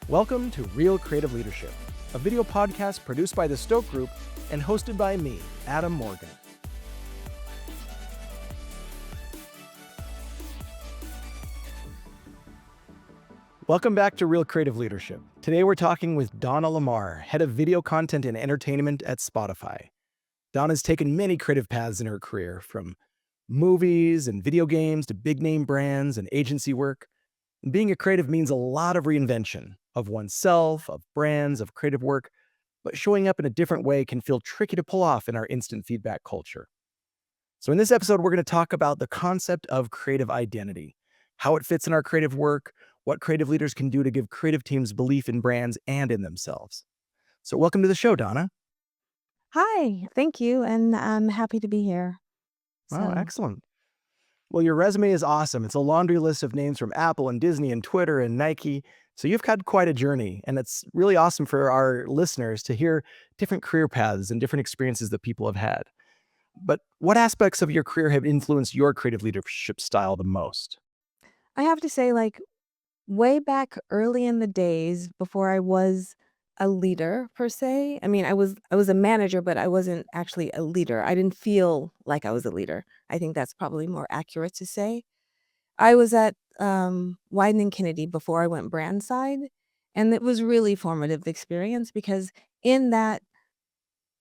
Welcome to Real Creative Leadership, a video podcast produced by the Stoke Group and hosted by me, Adam Morgan. Welcome back to Real Creative Leadership. Today we're talking with Donna Lamar, Head of Video Content and Entertainment at Spotify. Donna's taken many creative paths in her career, from movies and video games to big-name brands and agency work. And being a creative means a lot of reinvention of oneself, of brands, of creative work, but showing up in a different way can feel tricky to pull off in our instant feedback culture. So in this episode, we're going to talk about the concept of creative identity, how it fits in our creative work, what creative leaders can do to give creative teams belief in brands and in themselves. So welcome to the show, Donna. Hi, thank you, and I'm happy to be here. Wow, So, excellent. Well, your resume is awesome. It's a laundry list of names from Apple and Disney and Twitter and Nike. So you've had quite a journey, and it's really awesome for our listeners to hear different career paths and different experiences that people have had. But what aspects of your career have influenced your creative leadership style the most? I have to say, way back early in the days before I was a leader per se. I mean, I was a manager, but I wasn't actually a leader. I didn't feel like I was a leader. I think that's probably more accurate to say. I was at Wieden Kennedy before I went brand side, and it was really formative experience because in that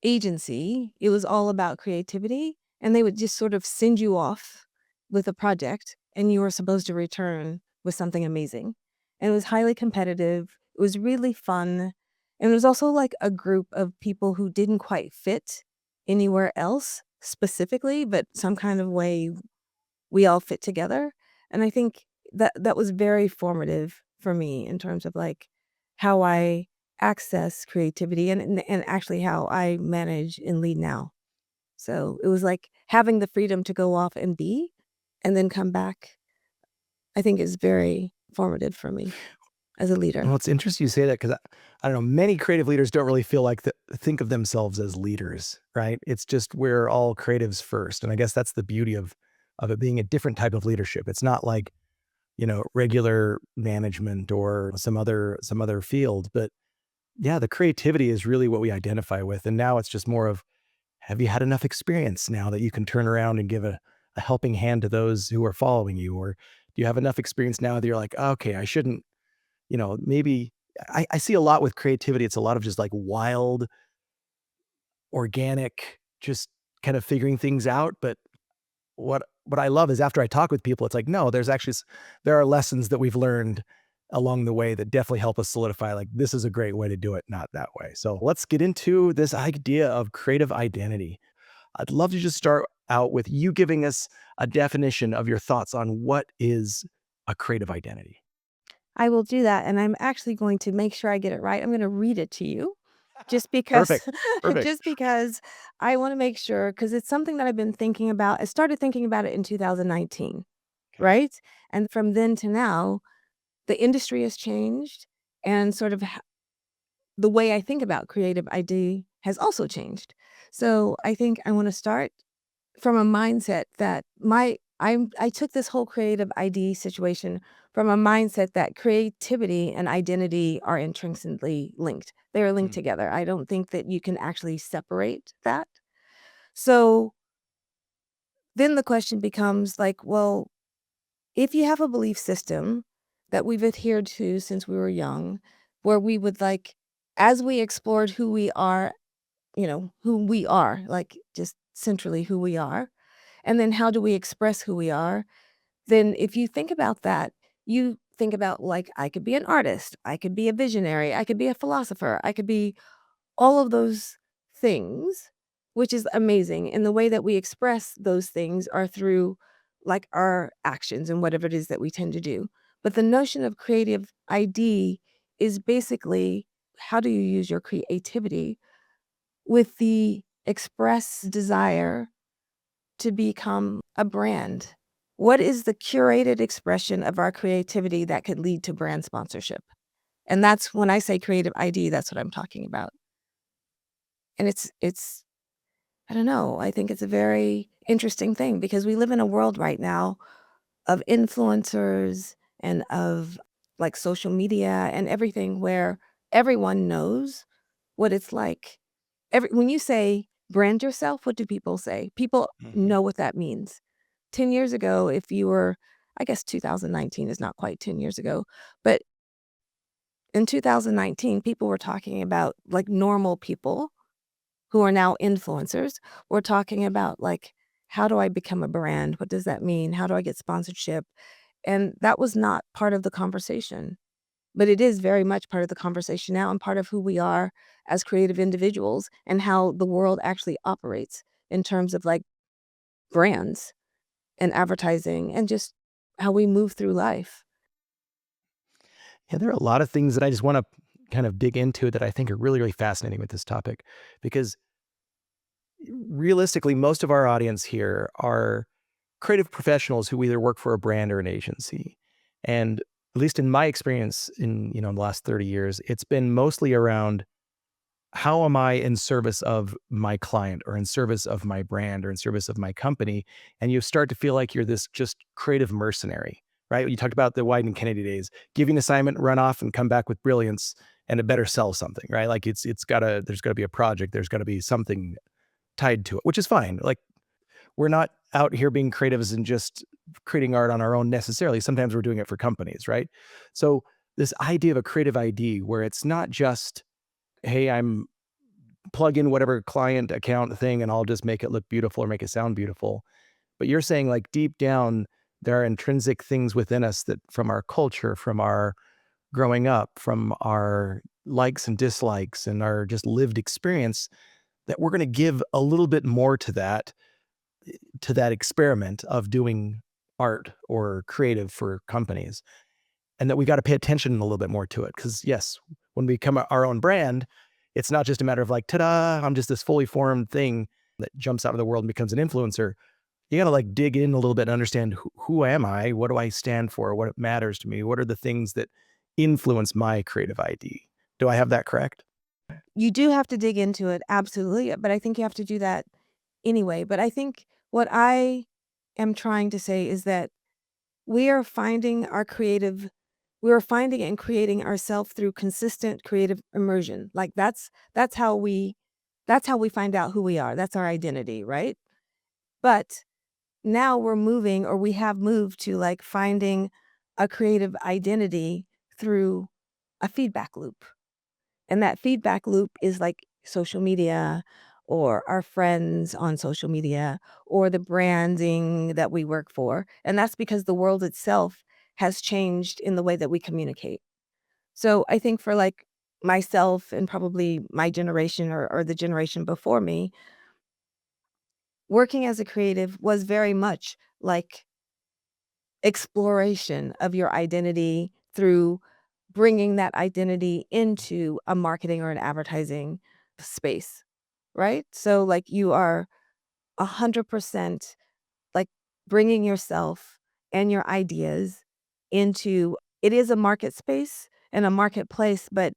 agency, it was all about creativity, and they would just sort of send you off with a project, and you were supposed to return with something amazing. And it was highly competitive. It was really fun. And it was also like a group of people who didn't quite fit anywhere else specifically, but some kind of way we all fit together. And I think that was very formative for me in terms of how I access creativity and actually how I manage and lead now. So it was like having the freedom to go off and be and then come back, I think is very formative for me as a leader. Well, it's interesting you say that because I don't know, many creative leaders don't really feel like think of themselves as leaders, right? It's just we're all creatives first, and I guess that's the beauty of it being a different type of leadership. It's not like regular management or some other field, but yeah, the creativity is really what we identify with, and now it's just more of have you had enough experience now that you can turn around and give a helping hand to those who are following you, or do you have enough experience now that you're like, okay, I shouldn't maybe I see a lot with creativity. It's a lot of just like wild, organic, just kind of figuring things out. But what I love is after I talk with people, it's like, no, there are lessons that we've learned along the way that definitely help us solidify like this is a great way to do it, not that way. So let's get into this idea of creative identity. I'd love to just start out with you giving us a definition of your thoughts on what is a creative identity. I will do that, and I'm actually going to make sure I get it right. I'm gonna read it to you just because Perfect. Perfect. just because I wanna make sure because it's something that I've been thinking about. I started thinking about it in 2019, Okay. right? And from then to now, the industry has changed and sort of the way I think about creative ID has also changed. So I think I wanna start from a mindset that I took this whole creative ID situation from a mindset that creativity and identity are intrinsically linked. They are linked Mm, together. I don't think that you can actually separate that. So then the question becomes like, well, if you have a belief system that we've adhered to since we were young, where we would as we explored who we are, who we are, like just centrally who we are, and then how do we express who we are? Then if you think about that, you think about I could be an artist, I could be a visionary, I could be a philosopher, I could be all of those things, which is amazing. And the way that we express those things are through our actions and whatever it is that we tend to do. But the notion of creative ID is basically how do you use your creativity with the express desire to become a brand? What is the curated expression of our creativity that could lead to brand sponsorship? And that's when I say creative ID, that's what I'm talking about. And it's I don't know, I think it's a very interesting thing because we live in a world right now of influencers and of like social media and everything where everyone knows what it's like. When you say brand yourself, what do people say? People Mhm. know what that means. 10 years ago, if you were, I guess 2019 is not quite 10 years ago, but in 2019, people were talking about like normal people who are now influencers. We're talking about like, how do I become a brand? What does that mean? How do I get sponsorship? And that was not part of the conversation. But it is very much part of the conversation now and part of who we are as creative individuals and how the world actually operates in terms of like brands and advertising and just how we move through life. Yeah, there are a lot of things that I just want to kind of dig into that I think are really, really fascinating with this topic because realistically, most of our audience here are creative professionals who either work for a brand or an agency. And at least in my experience in, the last 30 years, it's been mostly around how am I in service of my client or in service of my brand or in service of my company? And you start to feel like you're this just creative mercenary, right? You talked about the Wyden Kennedy days, give you an assignment, run off and come back with brilliance and it better sell something, right? Like there's gotta be a project, there's gotta be something tied to it, which is fine. Like we're not out here being creatives and just creating art on our own necessarily. Sometimes we're doing it for companies, right? So this idea of a creative ID where it's not just, hey, I'm plug in whatever client account thing and I'll just make it look beautiful or make it sound beautiful. But you're saying like deep down, there are intrinsic things within us that from our culture, from our growing up, from our likes and dislikes and our just lived experience that we're going to give a little bit more to that experiment of doing art or creative for companies and that we got to pay attention a little bit more to it. Because yes, when we become our own brand, it's not just a matter of like, ta-da, I'm just this fully formed thing that jumps out of the world and becomes an influencer. You got to like dig in a little bit and understand who am I? What do I stand for? What matters to me? What are the things that influence my creative ID? Do I have that correct? You do have to dig into it, absolutely, but I think you have to do that anyway. But I think what I am trying to say is that we are finding our creative we are finding and creating ourselves through consistent creative immersion. Like that's how we find out who we are. That's our identity, right? But now we're moving or we have moved to like finding a creative identity through a feedback loop. And that feedback loop is like social media or our friends on social media or the branding that we work for. And that's because the world itself has changed in the way that we communicate. So I think for like myself and probably my generation or the generation before me, working as a creative was very much like exploration of your identity through bringing that identity into a marketing or an advertising space, right? So, like, you are 100% like bringing yourself and your ideas into it is a market space and a marketplace, but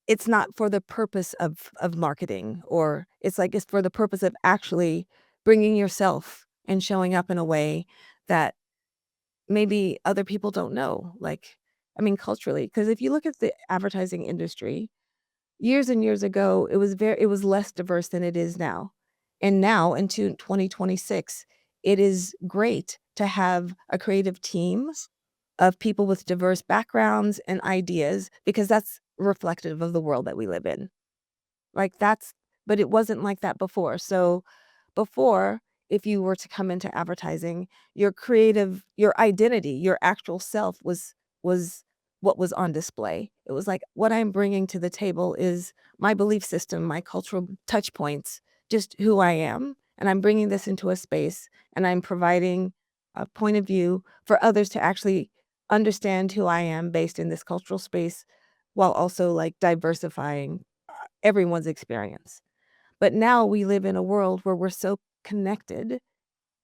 it's not for the purpose of marketing or it's like it's for the purpose of actually bringing yourself and showing up in a way that maybe other people don't know, like, I mean, culturally, because if you look at the advertising industry, years and years ago, it was less diverse than it is now. And now into 2026, it is great to have a creative team of people with diverse backgrounds and ideas because that's reflective of the world that we live in. Like, that's but it wasn't like that before. So, before, if you were to come into advertising, your identity, your actual self was what was on display. It was like, what I'm bringing to the table is my belief system, my cultural touch points, just who I am, and I'm bringing this into a space, and I'm providing a point of view for others to actually understand who I am based in this cultural space, while also, like, diversifying everyone's experience. But now we live in a world where we're so connected,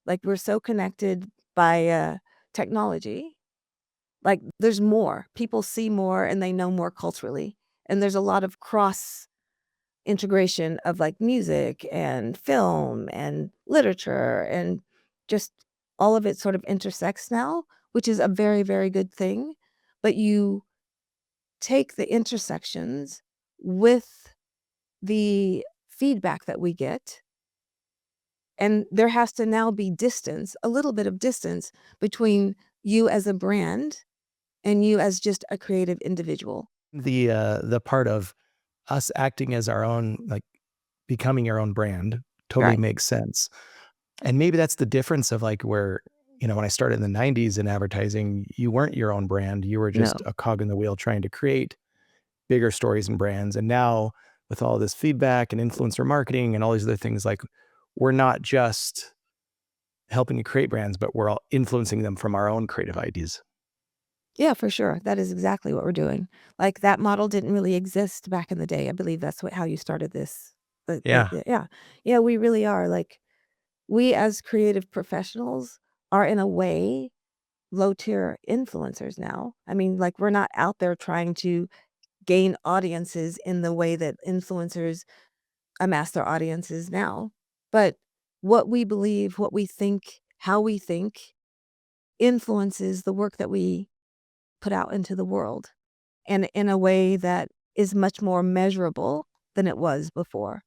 like, we're so connected by, technology. Like, there's more. People see more and they know more culturally, and there's a lot of cross integration of, like, music and film and literature and just all of it sort of intersects now, which is a very, very good thing. But you take the intersections with the feedback that we get, and there has to now be distance, a little bit of distance between you as a brand and you as just a creative individual. The part of us acting as our own, like becoming your own brand, totally Right. makes sense. And maybe that's the difference of like where, when I started in the 90s in advertising, you weren't your own brand. You were just No. a cog in the wheel trying to create bigger stories and brands. And now with all this feedback and influencer marketing and all these other things, like we're not just helping to create brands, but we're all influencing them from our own creative ideas. Yeah, for sure. That is exactly what we're doing. Like, that model didn't really exist back in the day. I believe that's how you started this. Yeah. Yeah. Yeah, we really are. Like, we as creative professionals are in a way low-tier influencers now. I mean, like, we're not out there trying to gain audiences in the way that influencers amass their audiences now. But what we believe, what we think, how we think influences the work that we put out into the world, and in a way that is much more measurable than it was before.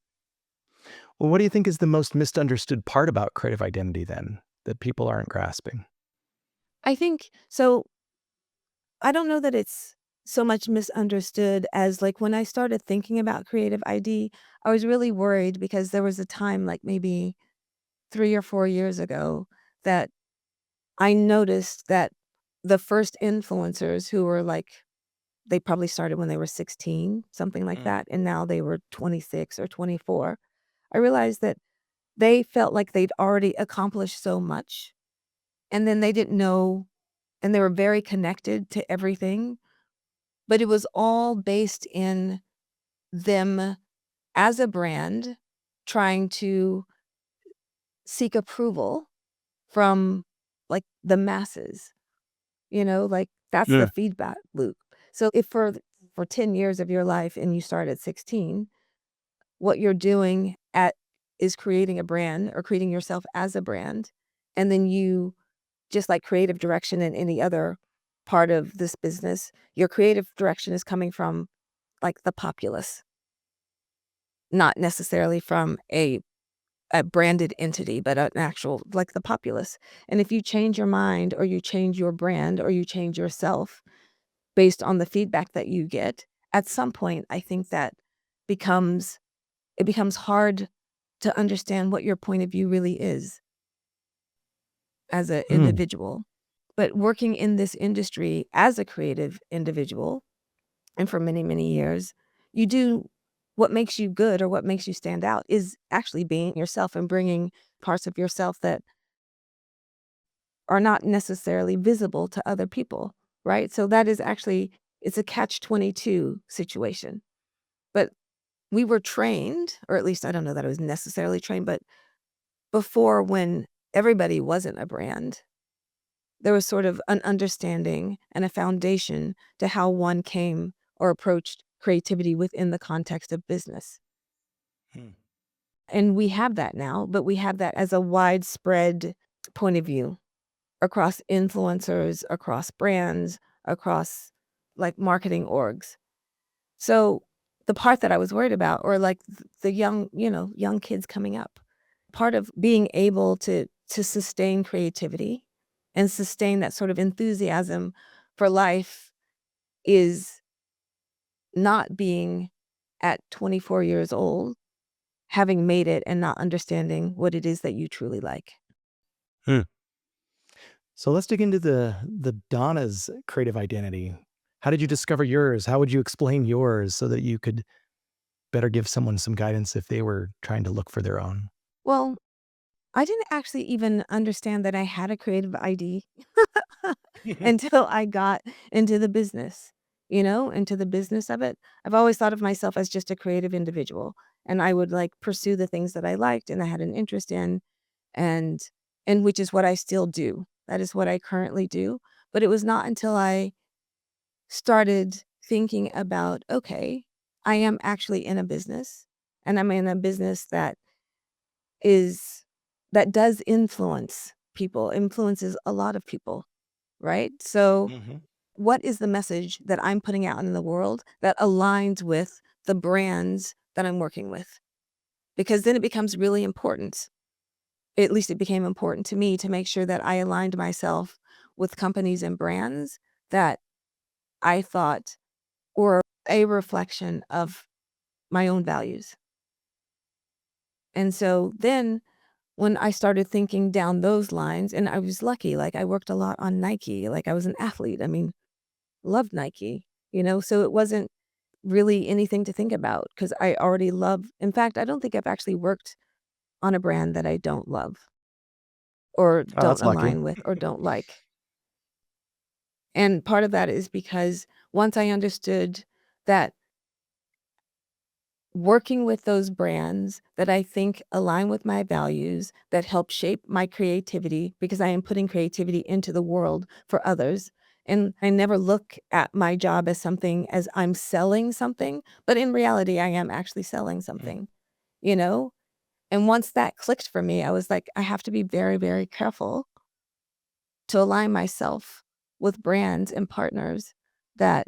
Well, what do you think is the most misunderstood part about creative identity then that people aren't grasping? I think so. I don't know that it's so much misunderstood as, like, when I started thinking about creative ID, I was really worried because there was a time, like maybe 3 or 4 years ago, that I noticed that the first influencers who were like, they probably started when they were 16, something like Mm. that, and now they were 26 or 24. I realized that they felt like they'd already accomplished so much, and then they didn't know, and they were very connected to everything, but it was all based in them as a brand trying to seek approval from, like, the masses, like, that's the Yeah. feedback loop. So if for 10 years of your life and you start at 16, what you're doing at is creating a brand or creating yourself as a brand, and then you, just like creative direction in any other part of this business, your creative direction is coming from, like, the populace, not necessarily from a branded entity, but an actual, like, the populace. And if you change your mind or you change your brand or you change yourself based on the feedback that you get, at some point, I think that becomes it becomes hard to understand what your point of view really is as an Hmm. individual. But working in this industry as a creative individual, and for many, many years, you do what makes you good or what makes you stand out is actually being yourself and bringing parts of yourself that are not necessarily visible to other people, right? So that is actually, it's a catch-22 situation. But we were trained, or at least I don't know that I was necessarily trained, but before, when everybody wasn't a brand, there was sort of an understanding and a foundation to how one came or approached creativity within the context of business. Hmm. And we have that now, but we have that as a widespread point of view across influencers, across brands, across, like, marketing orgs. So the part that I was worried about, or like the young, young kids coming up, part of being able to sustain creativity and sustain that sort of enthusiasm for life is not being at 24 years old, having made it and not understanding what it is that you truly like. Hmm. So let's dig into the Donna's creative identity. How did you discover yours? How would you explain yours so that you could better give someone some guidance if they were trying to look for their own? Well, I didn't actually even understand that I had a creative ID until I got into the business, into the business of it. I've always thought of myself as just a creative individual, and I would, like, pursue the things that I liked and I had an interest in, and which is what I still do. That is what I currently do. But it was not until I started thinking about, okay, I am actually in a business, and I'm in a business is that does influences a lot of people, right? So Hmm. what is the message that I'm putting out in the world that aligns with the brands that I'm working with? Because then it becomes really important. At least it became important to me to make sure that I aligned myself with companies and brands that I thought were a reflection of my own values. And so then when I started thinking down those lines, and I was lucky, like I worked a lot on Nike, like I was an athlete. I mean, loved Nike, so it wasn't really anything to think about because I already love, in fact, I don't think I've actually worked on a brand that I don't love or Oh, don't that's lucky. align with or don't like. And part of that is because once I understood that working with those brands that I think align with my values, that help shape my creativity, because I am putting creativity into the world for others. And I never look at my job as something as I'm selling something, but in reality, I am actually selling Mm. something, you know? And once that clicked for me, I was like, I have to be very, very careful to align myself with brands and partners that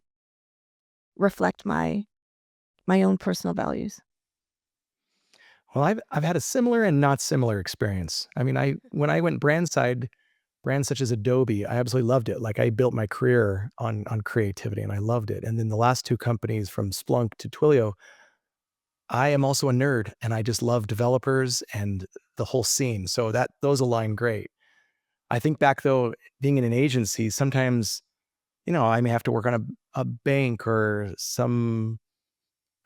reflect my own personal values. Well, I've had a similar and not similar experience. I mean, I when I went brand side, brands such as Adobe, I absolutely loved it. Like I built my career on creativity and I loved it. And then the last two companies from Splunk to Twilio, I am also a nerd and I just love developers and the whole scene. So that those align great. I think back though, being in an agency, sometimes, I may have to work on a bank or some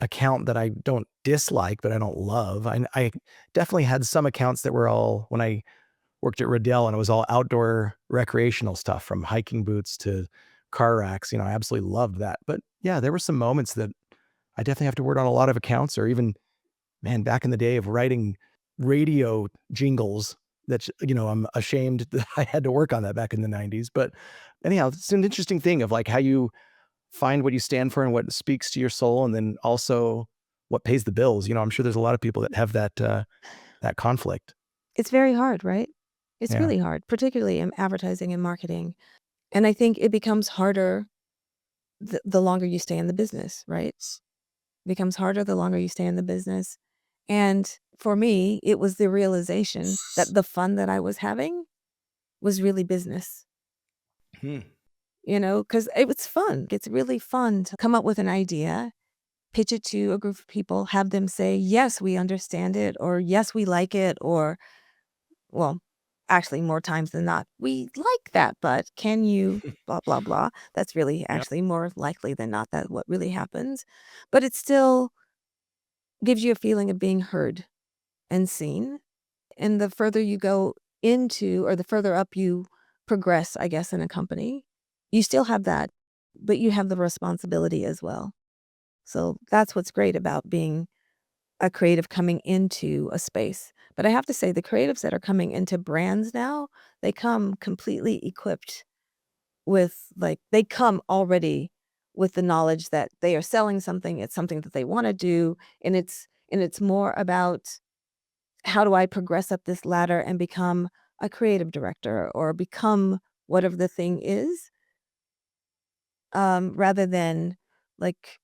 account that I don't dislike, but I don't love. I definitely had some accounts that were all when I worked at Riddell and it was all outdoor recreational stuff from hiking boots to car racks. I absolutely loved that. But yeah, there were some moments that I definitely have to work on a lot of accounts or even, man, back in the day of writing radio jingles that, I'm ashamed that I had to work on that back in the 90s. But anyhow, it's an interesting thing of like how you find what you stand for and what speaks to your soul, and then also what pays the bills. I'm sure there's a lot of people that have that conflict. It's very hard, right? It's Yeah. really hard, particularly in advertising and marketing. And I think it becomes harder the longer you stay in the business, right? It becomes harder the longer you stay in the business. And for me, it was the realization that the fun that I was having was really business, Hmm. because it was fun. It's really fun to come up with an idea, pitch it to a group of people, have them say, yes, we understand it, or yes, we like it, or well, actually more times than not, "We like that, but can you blah, blah, blah." That's really Yep. actually more likely than not that what really happens, but it still gives you a feeling of being heard and seen, and the further you go into or the further up you progress, I guess, in a company, you still have that, but you have the responsibility as well. So that's what's great about being a creative coming into a space. But I have to say the creatives that are coming into brands now, they come completely equipped with they come already with the knowledge that they are selling something, it's something that they want to do, and it's more about how do I progress up this ladder and become a creative director or become whatever the thing is, rather than like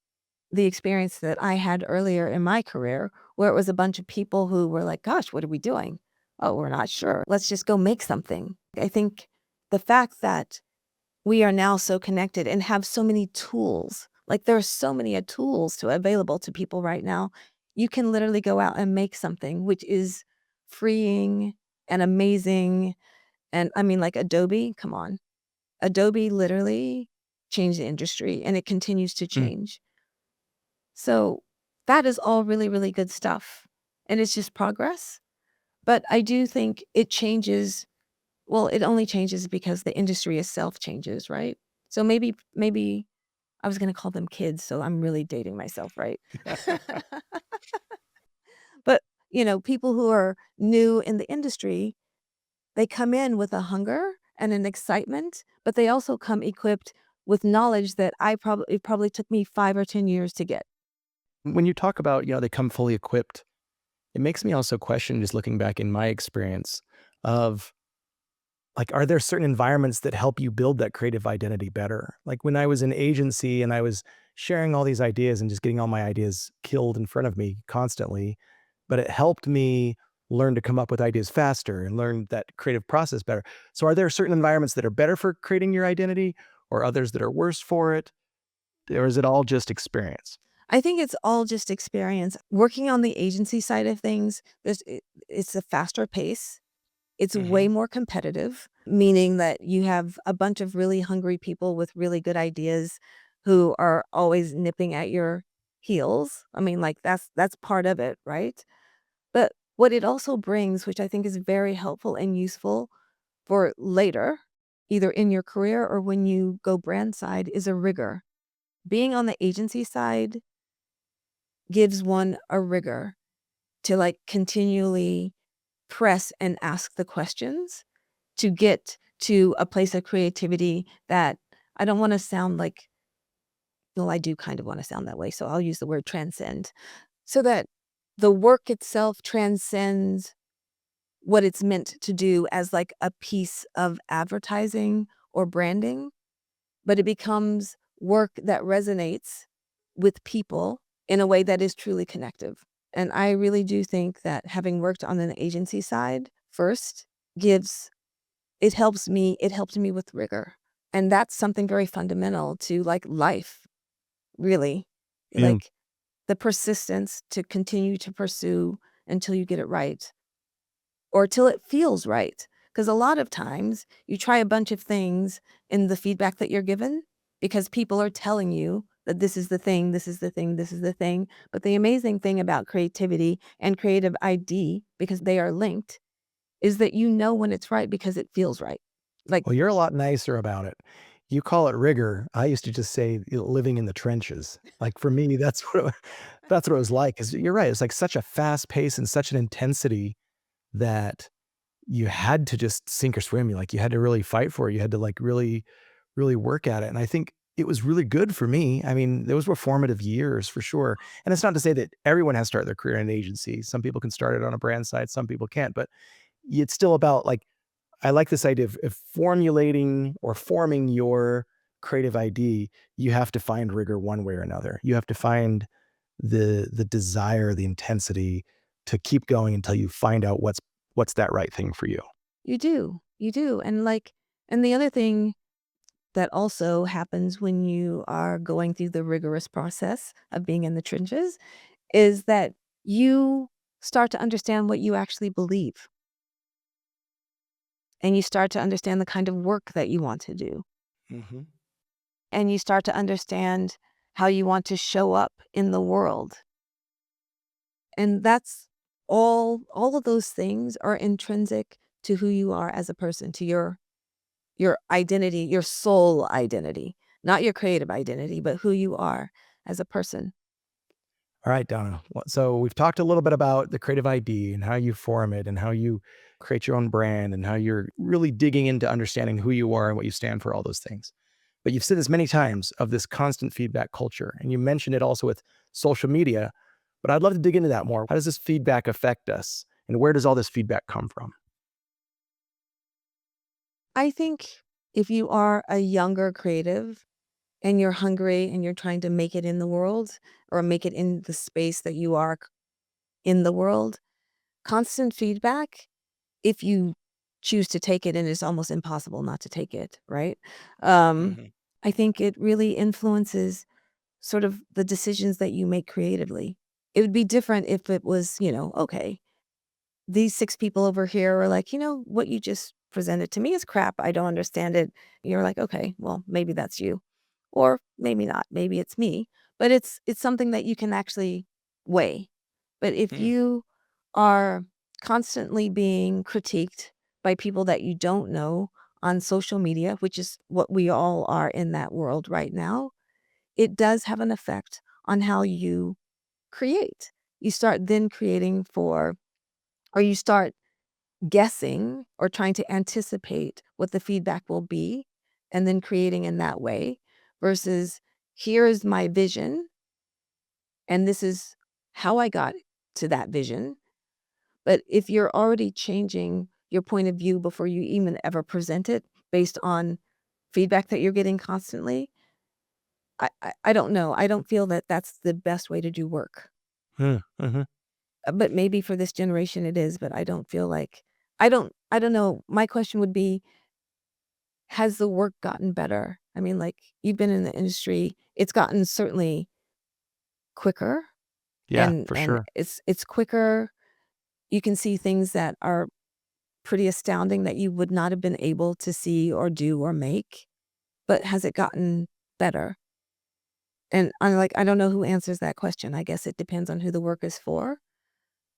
the experience that I had earlier in my career where it was a bunch of people who were like, "Gosh, what are we doing? Oh, we're not sure. Let's just go make something." I think the fact that we are now so connected and have so many tools, like there are so many tools available to people right now. You can literally go out and make something, which is freeing and amazing. And I mean, like Adobe, come on. Adobe literally changed the industry and it continues to Mm. change. So that is all really, really good stuff. And it's just progress. But I do think it changes. Well, it only changes because the industry itself changes, right? So maybe I was going to call them kids. So I'm really dating myself, right? But, people who are new in the industry, they come in with a hunger and an excitement, but they also come equipped with knowledge that it probably took me 5 or 10 years to get. When you talk about, they come fully equipped, it makes me also question, just looking back in my experience of Like, are there certain environments that help you build that creative identity better? Like when I was in agency and I was sharing all these ideas and just getting all my ideas killed in front of me constantly, but it helped me learn to come up with ideas faster and learn that creative process better. So are there certain environments that are better for creating your identity or others that are worse for it? Or is it all just experience? I think it's all just experience. Working on the agency side of things, it's a faster pace. It's way Mhm. more competitive, meaning that you have a bunch of really hungry people with really good ideas who are always nipping at your heels. I mean, like that's part of it, right? But what it also brings, which I think is very helpful and useful for later, either in your career or when you go brand side, is a rigor. Being on the agency side gives one a rigor to like continually press and ask the questions to get to a place of creativity that I don't want to sound like, well, I do kind of want to sound that way. So I'll use the word transcend so that the work itself transcends what it's meant to do as like a piece of advertising or branding, but it becomes work that resonates with people in a way that is truly connective. And I really do think that having worked on an agency side first gives it helped me with rigor. And that's something very fundamental to like life, really. Yeah. Like the persistence to continue to pursue until you get it right or till it feels right. Because a lot of times you try a bunch of things in the feedback that you're given because people are telling you that this is the thing, this is the thing, this is the thing. But the amazing thing about creativity and creative ID, because they are linked, is that you know when it's right because it feels right. Like, Well, you're a lot nicer about it. You call it rigor. I used to just say, living in the trenches. Like, for me, that's what it was like, 'cause you're right, it's like such a fast pace and such an intensity that you had to just sink or swim. You had to really fight for it. You had to, like, really, really work at it, and I think it was really good for me. I mean, those were formative years for sure, and it's not to say that everyone has to start their career in an agency. Some people can start it on a brand side, some people can't, but it's still about, like, I like this idea of formulating or forming your creative ID. You have to find rigor one way or another. You have to find the desire, the intensity to keep going until you find out what's that right thing for you. you do, and, like and the other thing that also happens when you are going through the rigorous process of being in the trenches is that you start to understand what you actually believe, and you start to understand the kind of work that you want to do, Mhm. and you start to understand how you want to show up in the world, and that's all of those things are intrinsic to who you are as a person, to your identity, your soul identity, not your creative identity, but who you are as a person. All right, Donna. So we've talked a little bit about the creative ID and how you form it and how you create your own brand and how you're really digging into understanding who you are and what you stand for, all those things. But you've said this many times of this constant feedback culture, and you mentioned it also with social media. But I'd love to dig into that more. How does this feedback affect us? And where does all this feedback come from? I think if you are a younger creative and you're hungry and you're trying to make it in the world or make it in the space that you are in the world, constant feedback, if you choose to take it, and it's almost impossible not to take it, right? Um, Mhm. I think it really influences sort of the decisions that you make creatively. It would be different if it was, okay, these 6 people over here are like, what you just presented to me is crap. I don't understand it." You're like, "Okay, well, maybe that's you." Or maybe not. Maybe it's me. But it's something that you can actually weigh. But if Mm. you are constantly being critiqued by people that you don't know on social media, which is what we all are in that world right now, it does have an effect on how you create. You start then creating for or you start guessing or trying to anticipate what the feedback will be and then creating in that way versus here is my vision and this is how I got to that vision. But if you're already changing your point of view before you even ever present it based on feedback that you're getting constantly. I don't know. I don't feel that that's the best way to do work. Mm-hmm. But maybe for this generation it is, but I don't feel like I don't know. My question would be, has the work gotten better? I mean, like, you've been in the industry, it's gotten certainly quicker, Yeah, for and sure. it's quicker. You can see things that are pretty astounding that you would not have been able to see or do or make, but has it gotten better? And I'm like, I don't know who answers that question. I guess it depends on who the work is for.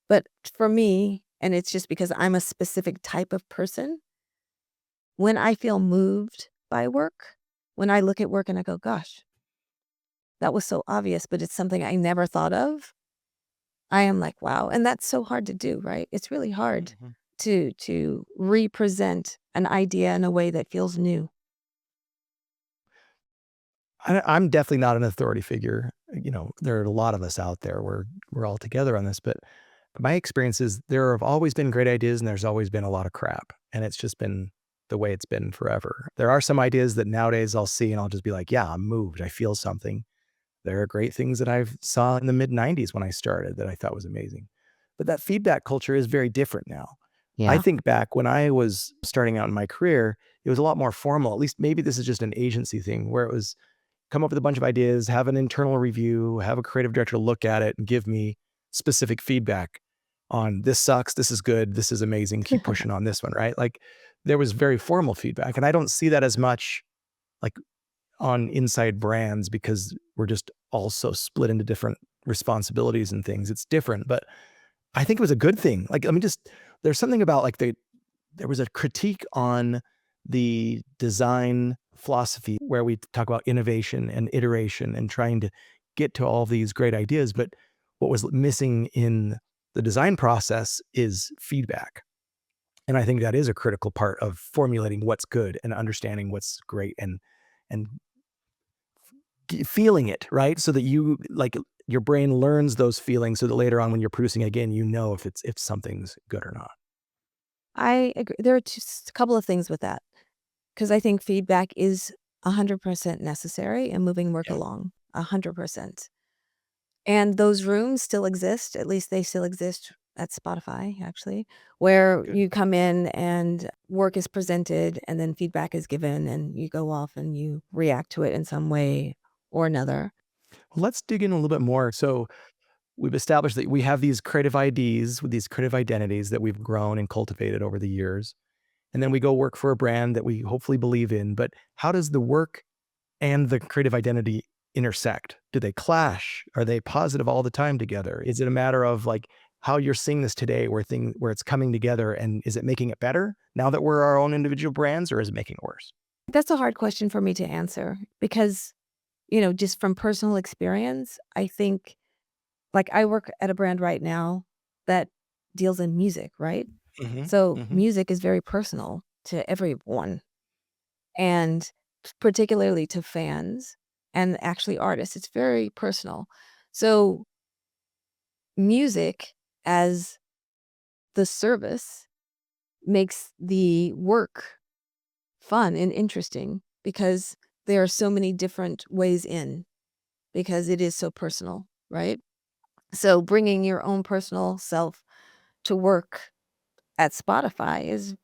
But for me, and it's just because I'm a specific type of person, when I feel moved by work, when I look at work and I go, gosh, that was so obvious, but it's something I never thought of. I am like, wow. And that's so hard to do, right? It's really hard Mhm. to represent an idea in a way that feels new. I'm definitely not an authority figure. There are a lot of us out there. We're all together on this, but my experience is there have always been great ideas and there's always been a lot of crap. And it's just been the way it's been forever. There are some ideas that nowadays I'll see and I'll just be like, yeah, I'm moved. I feel something. There are great things that I've saw in the mid 90s when I started that I thought was amazing. But that feedback culture is very different now. I Yeah. think back when I was starting out in my career, it was a lot more formal. At least maybe this is just an agency thing where it was come up with a bunch of ideas, have an internal review, have a creative director look at it and give me specific feedback on this sucks, this is good, this is amazing, keep pushing on this one, right? Like there was very formal feedback. And I don't see that as much like on inside brands because we're just all so split into different responsibilities and things. It's different, but I think it was a good thing. Like, there's something about like there was a critique on the design philosophy where we talk about innovation and iteration and trying to get to all these great ideas. But what was missing in the design process is feedback. And I think that is a critical part of formulating what's good and understanding what's great and feeling it, right? So that you like your brain learns those feelings so that later on when you're producing again, if something's good or not. I agree. There are just a couple of things with that because I think feedback is 100% necessary in moving work Yeah. along. 100%. And those rooms still exist, at least they still exist at Spotify, actually, where Good. you come in and work is presented and then feedback is given and you go off and you react to it in some way or another. Well, let's dig in a little bit more. So we've established that we have these creative IDs with these creative identities that we've grown and cultivated over the years. And then we go work for a brand that we hopefully believe in. But how does the work and the creative identity intersect? Do they clash? Are they positive all the time together? Is it a matter of like how you're seeing this today where it's coming together and is it making it better now that we're our own individual brands or is it making it worse? That's a hard question for me to answer because, just from personal experience, I think like I work at a brand right now that deals in music, right? Hmm. So Hmm. music is very personal to everyone and particularly to fans and actually artists. It's very personal. So music as the service makes the work fun and interesting because there are so many different ways in because it is so personal, right? So bringing your own personal self to work at Spotify is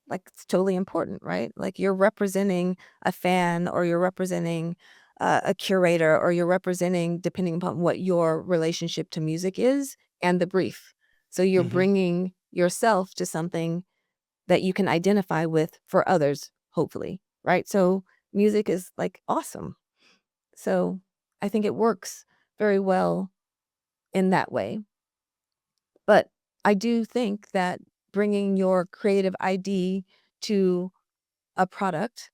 like it's totally important, right? Like you're representing a fan or you're representing a curator or you're representing depending upon what your relationship to music is and the brief. So you're Hmm. bringing yourself to something that you can identify with for others, hopefully, right? So music is like awesome. So I think it works very well in that way. But I do think that bringing your creative ID to a product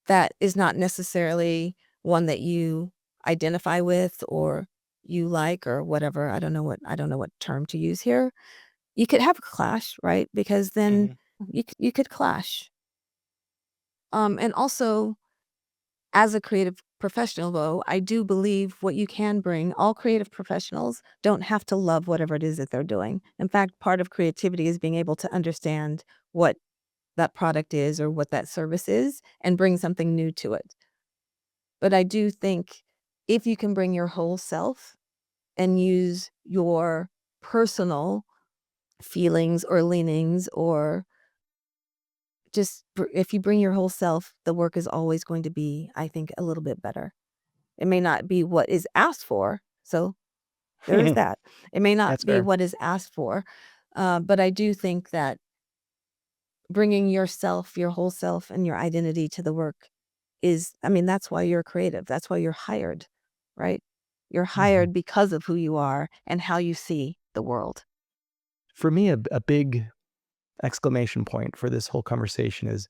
that is not necessarily one that you identify with or you like or whatever, I don't know what term to use here. You could have a clash, right? Because then Hmm. you could clash. And also As a creative professional, though, I do believe what you can bring, all creative professionals don't have to love whatever it is that they're doing. In fact, part of creativity is being able to understand what that product is or what that service is and bring something new to it. But I do think if you can bring your whole self and use your personal feelings or leanings, or if you bring your whole self, the work is always going to be, I think, a little bit better. It may not be what is asked for, so there is that. It may not That's be fair. what is asked for, but I do think that bringing yourself, your whole self, and your identity to the work is, I mean, that's why you're creative. That's why you're hired, right? You're Mhm. hired because of who you are and how you see the world. For me, a big exclamation point for this whole conversation is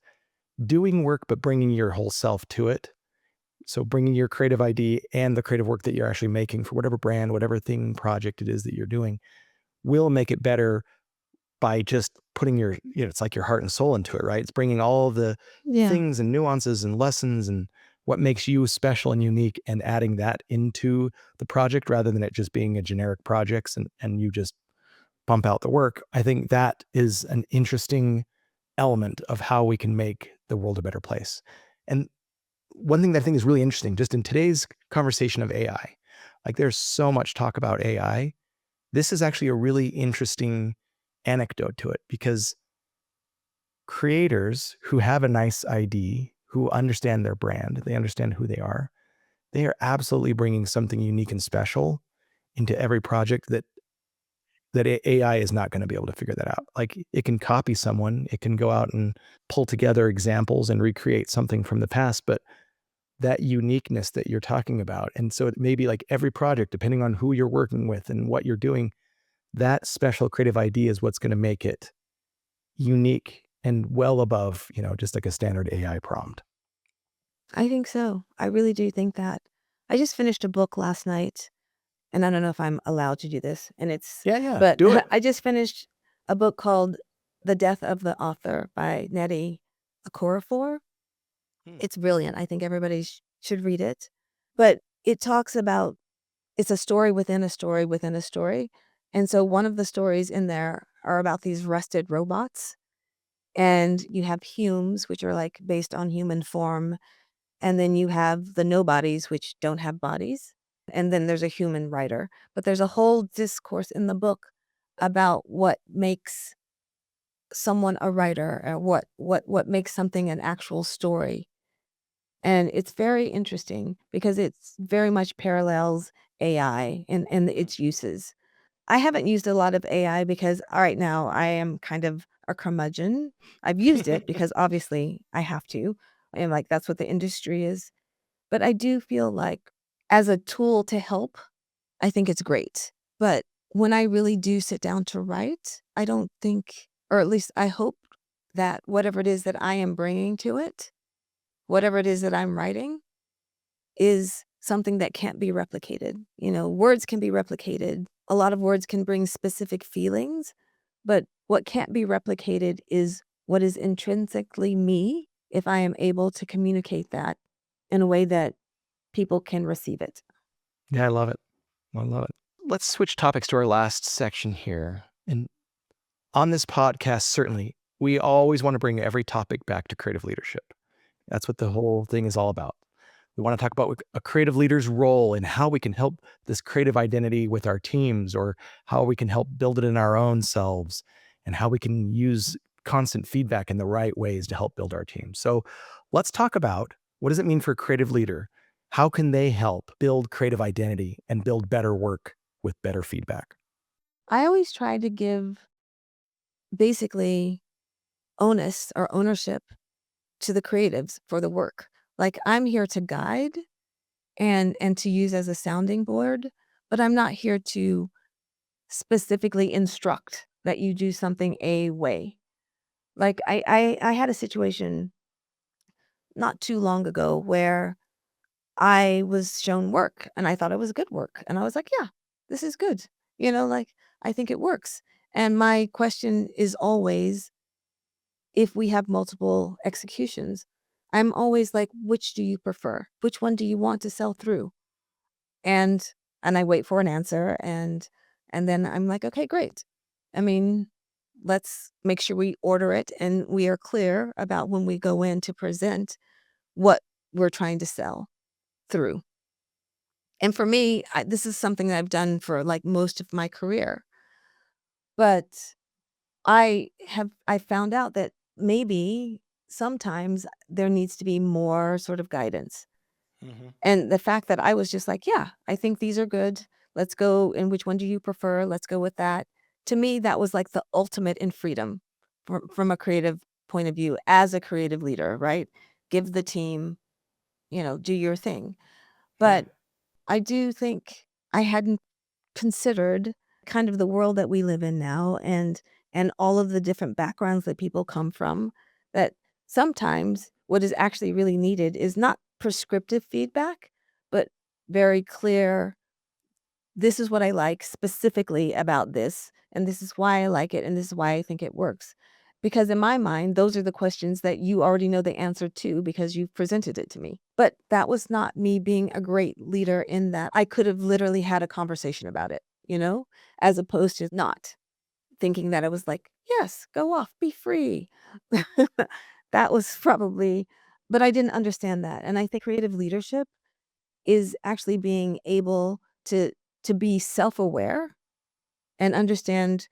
doing work, but bringing your whole self to it. So bringing your creative ID and the creative work that you're actually making for whatever brand, whatever thing, project it is that you're doing will make it better by just putting it's like your heart and soul into it, right? It's bringing all of the Yeah. things and nuances and lessons and what makes you special and unique and adding that into the project rather than it just being a generic projects and you just pump out the work. I think that is an interesting element of how we can make the world a better place. And one thing that I think is really interesting, just in today's conversation of AI, like there's so much talk about AI. This is actually a really interesting anecdote to it because creators who have a nice ID, who understand their brand, they understand who they are absolutely bringing something unique and special into every project that AI is not going to be able to figure that out. Like it can copy someone, it can go out and pull together examples and recreate something from the past, but that uniqueness that you're talking about. And so it may be like every project, depending on who you're working with and what you're doing, that special creative idea is what's going to make it unique and well above, just like a standard AI prompt. I think so. I really do think that. I just finished a book last night, and I don't know if I'm allowed to do this, Yeah, yeah, but do it. I just finished a book called The Death of the Author by Nettie Okorafor. Hmm. It's brilliant. I think everybody should read it. But it talks about, it's a story within a story within a story. And so one of the stories in there are about these rusted robots. And you have Humes, which are like based on human form. And then you have the nobodies, which don't have bodies. And then there's a human writer. But there's a whole discourse in the book about what makes someone a writer, or what makes something an actual story. And it's very interesting because it's very much parallels AI and its uses. I haven't used a lot of AI because, all right, now I am kind of a curmudgeon. I've used it because obviously I have to. And like that's what the industry is. But I do feel like as a tool to help, I think it's great. But when I really do sit down to write, I don't think, or at least I hope that whatever it is that I am bringing to it, whatever it is that I'm writing, is something that can't be replicated. Words can be replicated. A lot of words can bring specific feelings, but what can't be replicated is what is intrinsically me if I am able to communicate that in a way that people can receive it. Yeah, I love it. I love it. Let's switch topics to our last section here. And on this podcast, certainly, we always want to bring every topic back to creative leadership. That's what the whole thing is all about. We want to talk about a creative leader's role and how we can help this creative identity with our teams, or how we can help build it in our own selves, and how we can use constant feedback in the right ways to help build our team. So let's talk about what does it mean for a creative leader? How can they help build creative identity and build better work with better feedback? I always try to give basically onus or ownership to the creatives for the work. Like I'm here to guide and to use as a sounding board, but I'm not here to specifically instruct that you do something a way. Like I had a situation not too long ago where I was shown work and I thought it was good work. And I was like, yeah, this is good. Like I think it works. And my question is always, if we have multiple executions, I'm always like, which do you prefer? Which one do you want to sell through? And I wait for an answer, and then I'm like, okay, great. I mean, let's make sure we order it and we are clear about when we go in to present what we're trying to sell through. And for me, this is something that I've done for like most of my career. But I found out that maybe sometimes there needs to be more sort of guidance. Mhm. And the fact that I was just like, "Yeah, I think these are good. Let's go, and which one do you prefer? Let's go with that." To me, that was like the ultimate in freedom from a creative point of view as a creative leader, right? Give the team, do your thing. Yeah. But I do think I hadn't considered kind of the world that we live in now, and all of the different backgrounds that people come from, that sometimes what is actually really needed is not prescriptive feedback, but very clear, this is what I like specifically about this, and this is why I like it, and this is why I think it works. Because in my mind, those are the questions that you already know the answer to because you've presented it to me. But that was not me being a great leader in that I could have literally had a conversation about it, as opposed to not thinking that I was like, yes, go off, be free. That was probably, but I didn't understand that. And I think creative leadership is actually being able to be self-aware and understand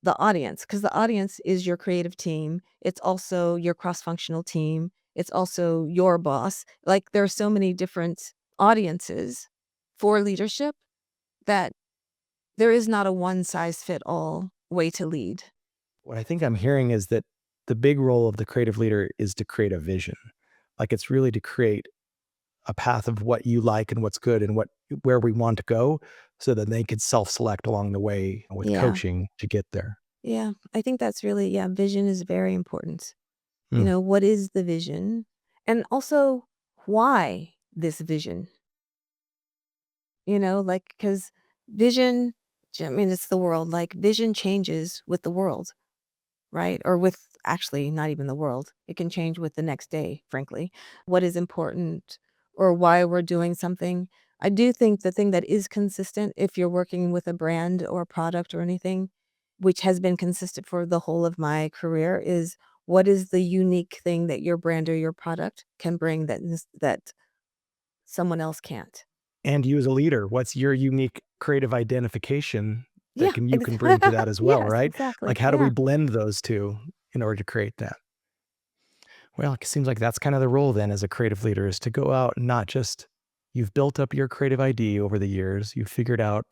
the audience, because the audience is your creative team. It's also your cross-functional team. It's also your boss. Like, there are so many different audiences for leadership that there is not a one-size-fit-all way to lead. What I think I'm hearing is that the big role of the creative leader is to create a vision. Like, it's really to create a path of what you like and what's good and where we want to go so that they could self-select along the way with Yeah. coaching to get there. Yeah. I think that's really, yeah, vision is very important. Mm. What is the vision? And also, why this vision? Like, because vision, I mean, it's the world. Like, vision changes with the world, right? Or with actually not even the world. It can change with the next day, frankly. What is important or why we're doing something. I do think the thing that is consistent, if you're working with a brand or a product or anything, which has been consistent for the whole of my career, is what is the unique thing that your brand or your product can bring that someone else can't. And you as a leader, what's your unique creative identification that Yeah, you can bring to that as well, yes, right? Like, exactly. how do we Yeah. blend those 2 in order to create that? Well, it seems like that's kind of the role then as a creative leader is to go out and not just you've built up your creative ID over the years. You've figured out,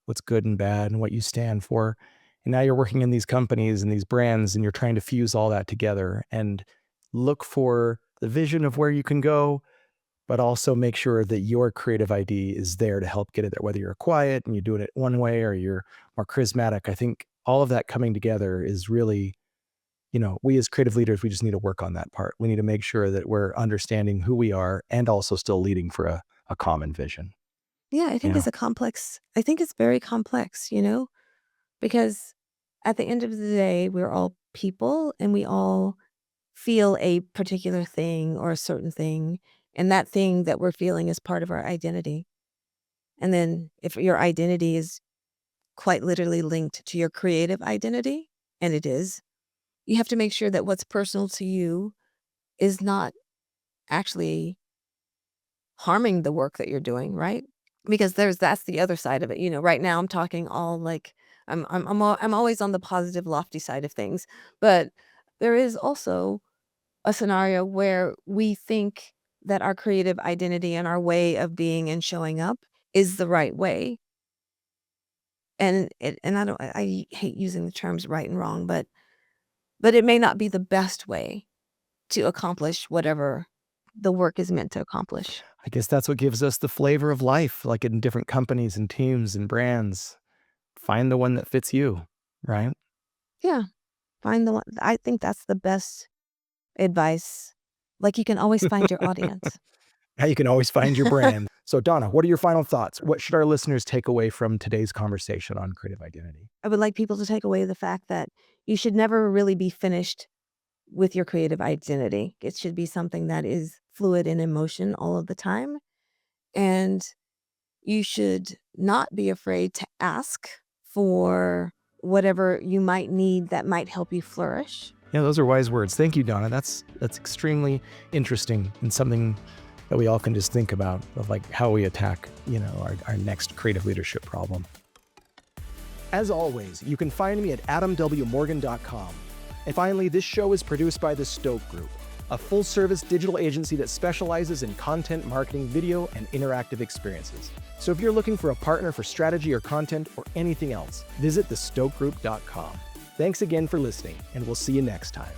what's good and bad and what you stand for. And now you're working in these companies and these brands and you're trying to fuse all that together and look for the vision of where you can go, but also make sure that your creative ID is there to help get it there, whether you're quiet and you're doing it one way or you're more charismatic. I think all of that coming together is really, we as creative leaders, we just need to work on that part. We need to make sure that we're understanding who we are and also still leading for a common vision. Yeah, You know, I think it's very complex, because at the end of the day, we're all people and we all feel a particular thing or a certain thing. And that thing that we're feeling is part of our identity. And then if your identity is quite literally linked to your creative identity, and it is, you have to make sure that what's personal to you is not actually harming the work that you're doing, right? Because that's the other side of it. Right now I'm talking all like I'm always on the positive, lofty side of things, but there is also a scenario where we think that our creative identity and our way of being and showing up is the right way. And I hate using the terms right and wrong, but it may not be the best way to accomplish whatever the work is meant to accomplish. I guess that's what gives us the flavor of life, like in different companies and teams and brands. Find the one that fits you, right? Yeah, find the one. I think that's the best advice. Like, you can always find your audience. Now you can always find your brand. So, Donna, what are your final thoughts? What should our listeners take away from today's conversation on creative identity? I would like people to take away the fact that you should never really be finished with your creative identity. It should be something that is fluid in emotion all of the time. And you should not be afraid to ask for whatever you might need that might help you flourish. Yeah, those are wise words. Thank you, Donna. That's extremely interesting and something that we all can just think about of like how we attack, our next creative leadership problem. As always, you can find me at adamwmorgan.com. And finally, this show is produced by the Stoke Group, a full-service digital agency that specializes in content marketing, video, and interactive experiences. So if you're looking for a partner for strategy or content or anything else, visit thestokegroup.com. Thanks again for listening, and we'll see you next time.